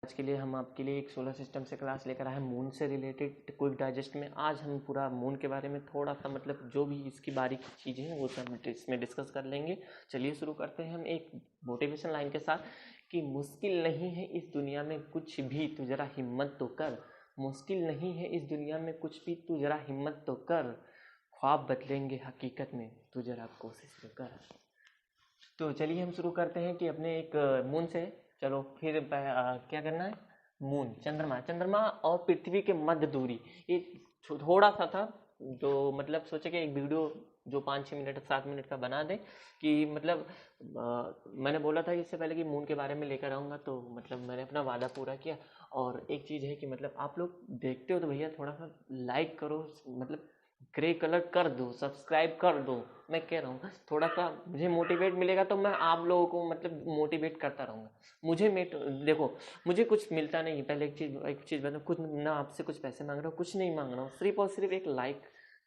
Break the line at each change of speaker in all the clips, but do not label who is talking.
आज के लिए हम आपके लिए एक सोलर सिस्टम से क्लास लेकर आए हैं मून से रिलेटेड क्विक डाइजेस्ट में। आज हम पूरा मून के बारे में थोड़ा सा मतलब जो भी इसकी बारीक चीज़ें हैं वो सब इसमें डिस्कस कर लेंगे। चलिए शुरू करते हैं हम एक मोटिवेशन लाइन के साथ कि मुश्किल नहीं है इस दुनिया में कुछ भी, तू जरा हिम्मत तो कर। मुश्किल नहीं है इस दुनिया में कुछ भी, तू जरा हिम्मत तो कर। ख्वाब बदलेंगे हकीकत में, तू जरा कोशिश तो कर। तो चलिए हम शुरू करते हैं कि अपने एक मून से। चलो फिर क्या करना है, मून चंद्रमा और पृथ्वी के मध्य दूरी ये थोड़ा सा था, जो मतलब सोचे कि एक वीडियो जो 5-6 मिनट 7 मिनट का बना दें कि मतलब मैंने बोला था इससे पहले कि मून के बारे में लेकर आऊँगा, तो मतलब मैंने अपना वादा पूरा किया। और एक चीज़ है कि मतलब आप लोग देखते हो तो भैया थोड़ा सा लाइक करो, मतलब ग्रे कलर कर दो, सब्सक्राइब कर दो। मैं कह रहा हूँ थोड़ा सा मुझे मोटिवेट मिलेगा तो मैं आप लोगों को मतलब मोटिवेट करता रहूँगा। मुझे देखो मुझे कुछ मिलता नहीं है। पहले एक चीज़ बताऊँ, कुछ ना आपसे कुछ पैसे मांग रहा हूँ, कुछ नहीं मांग रहा हूँ, सिर्फ और सिर्फ एक लाइक।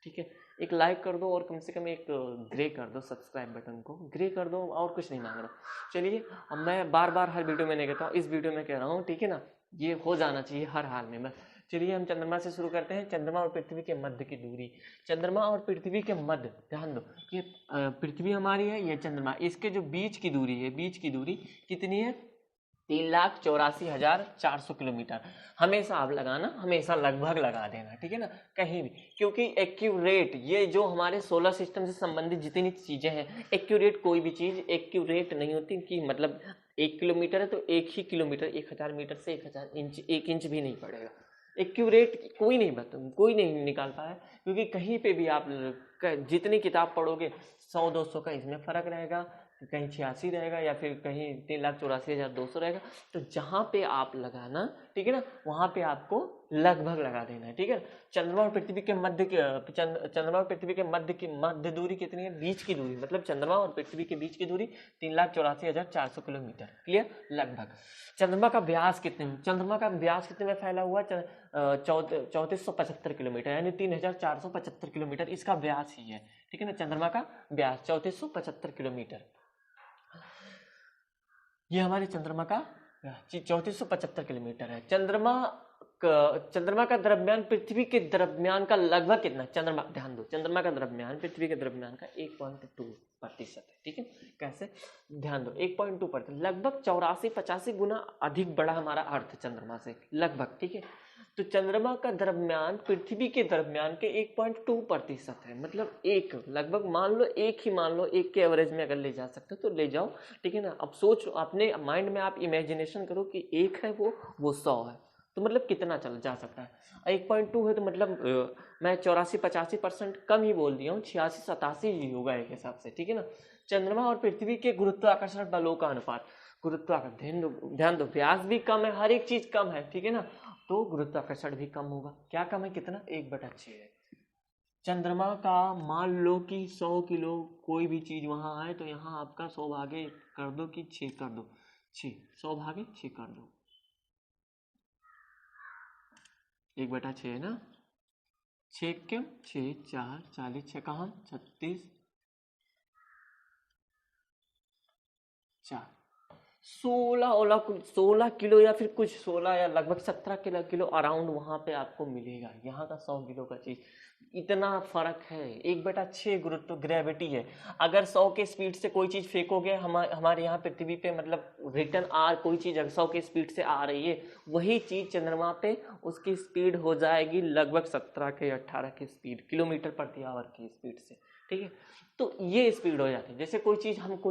ठीक है, एक लाइक कर दो और कम से कम एक ग्रे कर दो, सब्सक्राइब बटन को ग्रे कर दो, और कुछ नहीं मांग रहा हूँ। चलिए अब मैं बार बार हर वीडियो में नहीं कहता हूँ, इस वीडियो में कह रहा हूँ, ठीक है ना, ये हो जाना चाहिए हर हाल में बस। चलिए हम चंद्रमा से शुरू करते हैं। चंद्रमा और पृथ्वी के मध्य की दूरी, चंद्रमा और पृथ्वी के मध्य, ध्यान दो ये पृथ्वी हमारी है, ये चंद्रमा, इसके जो बीच की दूरी है, बीच की दूरी कितनी है, 3,84,400 किलोमीटर। हमेशा आप लगाना, हमेशा लगभग लगा देना, ठीक है ना, कहीं भी, क्योंकि एक्यूरेट ये जो हमारे सोलर सिस्टम से संबंधित जितनी चीज़ें हैं, एक्यूरेट कोई भी चीज़ एक्यूरेट नहीं होती कि मतलब 1 किलोमीटर है तो 1 ही किलोमीटर, 1000 मीटर से 1000 इंच 1 इंच भी नहीं पड़ेगा। एक्यूरेट कोई नहीं निकाल पाया, क्योंकि कहीं पे भी आप जितनी किताब पढ़ोगे 100-200 का इसमें फ़र्क रहेगा, कहीं 86 रहेगा या फिर कहीं 3,84,200 रहेगा। तो जहाँ पे आप लगाना, ठीक है ना, वहाँ पे आपको लगभग लगा देना है, ठीक है। चंद्रमा और पृथ्वी के मध्य चंद्रमा और पृथ्वी के मध्य दूरी कितनी है, बीच की दूरी, मतलब चंद्रमा और पृथ्वी के बीच की दूरी 3,84,400 किलोमीटर, क्लियर, लगभग। चंद्रमा का व्यास कितने में, चंद्रमा का व्यास कितने में फैला हुआ, 3475 किलोमीटर, यानी 3,475 किलोमीटर इसका व्यास ही है, ठीक है ना। चंद्रमा का व्यास 3475 किलोमीटर, ये हमारे चंद्रमा का 3475 किलोमीटर है। चंद्रमा का द्रव्यमान पृथ्वी के द्रव्यमान का लगभग कितना, चंद्रमा, ध्यान दो, चंद्रमा का द्रव्यमान पृथ्वी के द्रव्यमान का 1.2% है, ठीक है। कैसे, ध्यान दो, 1.2%, लगभग 84-85 गुना अधिक बड़ा हमारा अर्थ चंद्रमा से, लगभग, ठीक है। तो चंद्रमा का द्रव्यमान पृथ्वी के द्रव्यमान के 1.2% है, मतलब एक, लगभग मान लो एक ही, मान लो एक के एवरेज में अगर ले जा सकते हो तो ले जाओ, ठीक है ना। अब सोच, अपने माइंड में आप इमेजिनेशन करो कि एक है वो 100 है, तो मतलब कितना चल जा सकता है। 1.2 है तो मतलब मैं 84-85% कम ही बोल दिया हूँ, 86-87 ही होगा एक हिसाब से, ठीक है ना। चंद्रमा और पृथ्वी के गुरुत्वाकर्षण बलों का अनुपात, गुरुत्वाकर्षण, ध्यान दो, व्यास भी कम है, हर एक चीज कम है, ठीक है ना, तो गुरुत्वाकर्षण भी कम होगा। क्या कम है, कितना, 1/6 है। चंद्रमा का मान लो कि 100 किलो कोई भी चीज वहां है, तो यहाँ आपका 100 भागे कर दो कि 6 कर दो, 6, 100 भागे 6 कर दो, 1/6 है ना, 6 क्यों, 6 4 40, 6 कहाँ, 36 4, 16 किलो या फिर कुछ 16 या लगभग 17 किलो अराउंड वहां पे आपको मिलेगा। यहाँ का 100 किलो का चीज, इतना फर्क है, 1/6 गुरुत्व ग्रेविटी है। अगर 100 के स्पीड से कोई चीज फेंकोगे हमारे यहाँ पृथ्वी पे, मतलब रिटर्न कोई चीज अगर 100 के स्पीड से आ रही है, वही चीज चंद्रमा पे उसकी स्पीड हो जाएगी लगभग 17 के 18 की स्पीड, किलोमीटर प्रति आवर की स्पीड से, ठीक है। तो ये स्पीड हो जाती है। जैसे कोई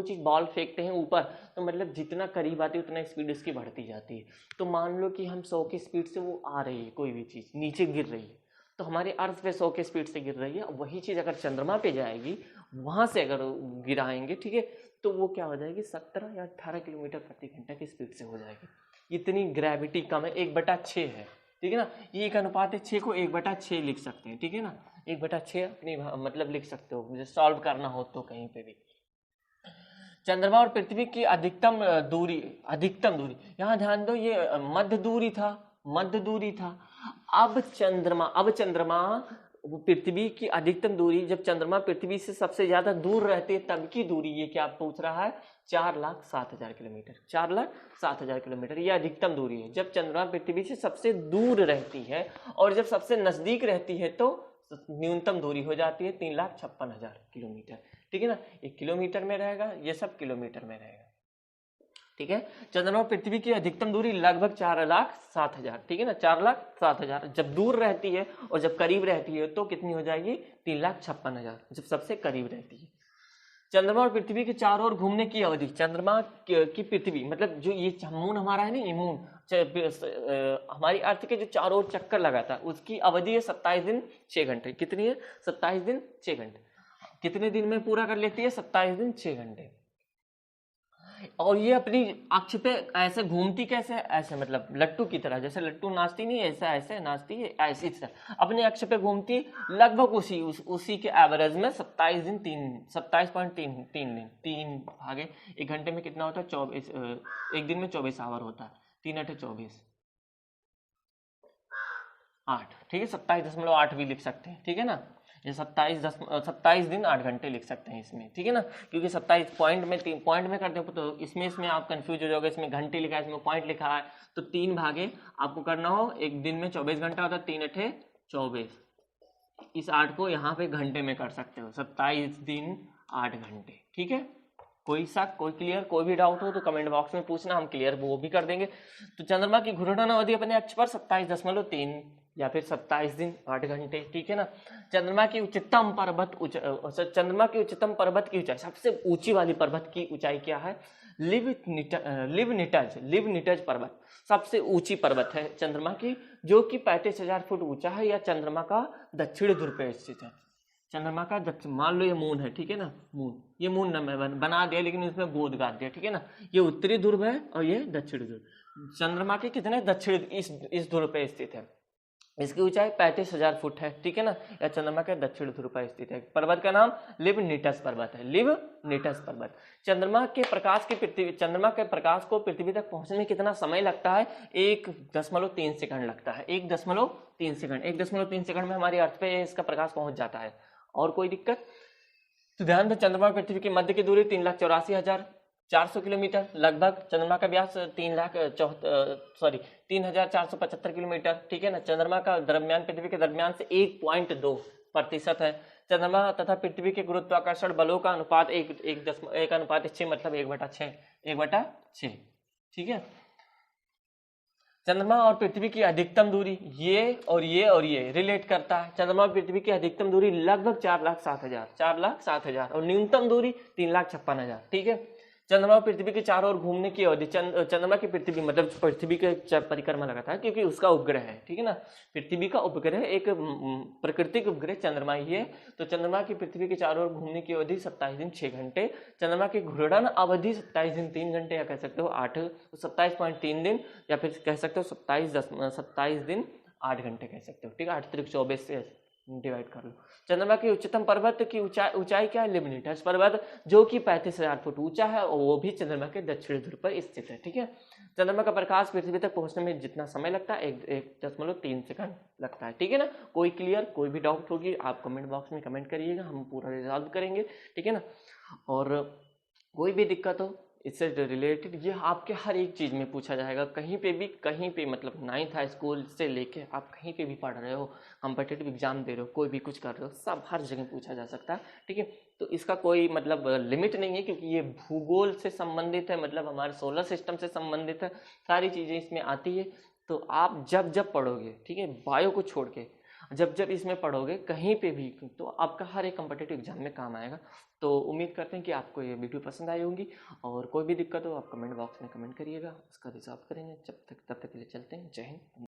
चीज बॉल फेंकते हैं ऊपर, तो मतलब जितना करीब आती है उतना स्पीड उसकी बढ़ती जाती है। तो मान लो कि हम 100 की स्पीड से वो आ रही है, कोई भी चीज नीचे गिर रही है, तो हमारे अर्थ पे 100 की स्पीड से गिर रही है, वही चीज अगर चंद्रमा पे जाएगी, वहां से अगर गिराएंगे, ठीक है, तो वो क्या हो जाएगी, 17 या 18 किलोमीटर प्रति घंटा की स्पीड से हो जाएगी। इतनी ग्रेविटी कम है, 1/6 है, ठीक है ना। ये एक अनुपात है, 6 को 1/6 लिख सकते हैं, ठीक है ना, 1/6 अपनी मतलब लिख सकते हो, मुझे सॉल्व करना हो तो कहीं पे भी। चंद्रमा और पृथ्वी की अधिकतम दूरी, यहाँ ध्यान दो, ये मध्य दूरी था। अब चंद्रमा पृथ्वी की अधिकतम दूरी, जब चंद्रमा पृथ्वी से सबसे ज्यादा दूर रहते हैं तब की दूरी, ये क्या पूछ रहा है, 4,07,000 किलोमीटर। 4,07,000 किलोमीटर ये अधिकतम दूरी है जब चंद्रमा पृथ्वी से सबसे दूर रहती है, और जब सबसे नजदीक रहती है तो न्यूनतम दूरी हो जाती है 3,56,000 किलोमीटर। ठीक है ना, ये किलोमीटर में रहेगा, ये सब किलोमीटर में रहेगा। ठीक है, चंद्रमा पृथ्वी की अधिकतम दूरी लगभग 4,07,000, ठीक है ना, 4,07,000 जब दूर रहती है, और जब करीब रहती है तो कितनी हो जाएगी 3,56,000 जब सबसे करीब रहती है। चंद्रमा और पृथ्वी के चारों ओर घूमने की अवधि, चंद्रमा की पृथ्वी मतलब जो ये मून हमारा है ना, ये मून हमारी अर्थ के जो चारों ओर चक्कर लगाता है उसकी अवधि है 27 दिन 6 घंटे। कितनी है? 27 दिन 6 घंटे। कितने दिन में पूरा कर लेती है? 27 दिन 6 घंटे। और ये अपनी अक्ष पे ऐसे घूमती कैसे? ऐसे मतलब लट्टू की तरह, जैसे लट्टू नाचती नहीं ऐसा ऐसे नाचती है, ऐसी तरह अपने अक्ष पे घूमती लगभग उसी के एवरेज में 27 दिन 27.3 दिन। 3 भागे 1 घंटे में कितना होता है? 24। एक दिन में 24 आवर होता है, 3 8 24 8, ठीक है, 27.8 भी लिख सकते हैं। ठीक है ना, ये 27 दिन 8 घंटे लिख सकते हैं इसमें। ठीक है ना, क्योंकि 27 पॉइंट में करते हो तो इसमें आप कंफ्यूज हो जाओगे। इसमें घंटे लिखा है, इसमें पॉइंट लिखा है, तो 3 भागे आपको करना हो। एक दिन में 24 घंटा होता है, 3 8 24। इस 8 को यहाँ पे घंटे में कर सकते हो, 27 दिन 8 घंटे। ठीक है, कोई शक, कोई क्लियर, कोई भी डाउट हो तो कमेंट बॉक्स में पूछना, हम क्लियर वो भी कर देंगे। तो चंद्रमा की घूर्णन अवधि अपने अक्ष पर 27.3 या फिर 27 दिन 8 घंटे। ठीक है ना, चंद्रमा की उच्चतम पर्वत की ऊंचाई, सबसे ऊंची वाली पर्वत की ऊंचाई क्या है? लिवनिटज पर्वत सबसे ऊंची पर्वत है चंद्रमा की, जो कि 35,000 फुट ऊंचा है। या चंद्रमा का दक्षिण ध्रुव पे स्थित है। चंद्रमा का दक्षिण, मान लो ये मून है, ठीक है ना, मून, ये मून ना मैं बना दिया लेकिन इसमें गोद गाड़ दिया। ठीक है ना, ये उत्तरी ध्रुव है और ये दक्षिण ध्रुव। चंद्रमा के कितने दक्षिण इस ध्रुव पे स्थित है। इसकी ऊंचाई 35,000 फुट है। ठीक है ना, यह चंद्रमा के दक्षिण ध्रुव पर स्थित है। पर्वत का नाम लिवनिटस पर्वत है, लिवनिटस पर्वत। चंद्रमा के प्रकाश को पृथ्वी तक पहुंचने में कितना समय लगता है? 1.3 सेकंड लगता है। 1.3 सेकंड, 1.3 सेकंड में हमारी अर्थ पे इसका प्रकाश पहुंच जाता है। और कोई दिक्कत? तो ध्यान दो, चंद्रमा और पृथ्वी की मध्य की दूरी 3,84,400 किलोमीटर लगभग। चंद्रमा का व्यास 3,475 किलोमीटर। ठीक है ना, चंद्रमा का द्रव्यमान पृथ्वी के द्रव्यमान से 1.2% है। चंद्रमा तथा पृथ्वी के गुरुत्वाकर्षण बलों का अनुपात 1:6 मतलब 1/6। ठीक है, चंद्रमा और पृथ्वी की अधिकतम दूरी, ये और ये रिलेट करता है। चंद्रमा और पृथ्वी की अधिकतम दूरी लगभग 4,07,000 और न्यूनतम दूरी 3,56,000। ठीक है, चंद्रमा और पृथ्वी के चारों ओर घूमने की अवधि, चंद्रमा की पृथ्वी मतलब पृथ्वी के परिक्रमा लगाता है क्योंकि उसका उपग्रह है। ठीक है ना, पृथ्वी का उपग्रह एक प्राकृतिक उपग्रह चंद्रमा ही है। तो चंद्रमा की पृथ्वी के चारों ओर घूमने की अवधि 27 दिन 6 घंटे। चंद्रमा की घूर्णन अवधि 27 दिन 3 घंटे, या कह सकते हो 27.3 दिन, या फिर कह सकते हो 27 दिन 8 घंटे कह सकते हो। ठीक है, 8 3 24 से डिवाइड कर लो। चंद्रमा की उच्चतम पर्वत की ऊंचाई क्या है? लिवनिटस पर्वत, जो कि 35,000 फुट ऊंचा है और वो भी चंद्रमा के दक्षिण ध्रुव पर स्थित है। ठीक है, चंद्रमा का प्रकाश पृथ्वी तक पहुंचने में जितना समय लगता है 1.3 सेकंड लगता है। ठीक है ना, कोई क्लियर, कोई भी डाउट होगी आप कमेंट बॉक्स में कमेंट करिएगा, हम पूरा रिजॉल्व करेंगे। ठीक है ना, और कोई भी दिक्कत हो इससे रिलेटेड, ये आपके हर एक चीज़ में पूछा जाएगा। कहीं पे मतलब 9th हाई स्कूल से लेके आप कहीं पे भी पढ़ रहे हो, कॉम्पिटिटिव एग्जाम दे रहे हो, कोई भी कुछ कर रहे हो, सब हर जगह पूछा जा सकता है। ठीक है, तो इसका कोई मतलब लिमिट नहीं है, क्योंकि ये भूगोल से संबंधित है, मतलब हमारे सोलर सिस्टम से संबंधित है, सारी चीज़ें इसमें आती है। तो आप जब पढ़ोगे, ठीक है, बायो को छोड़ के जब इसमें पढ़ोगे कहीं पे भी, तो आपका हर एक कॉम्पिटिटिव एग्जाम में काम आएगा। तो उम्मीद करते हैं कि आपको ये वीडियो पसंद आई होगी, और कोई भी दिक्कत हो आप कमेंट बॉक्स में कमेंट करिएगा, उसका रिजॉल्व करेंगे। तब तक के लिए चलते हैं। जय हिंद।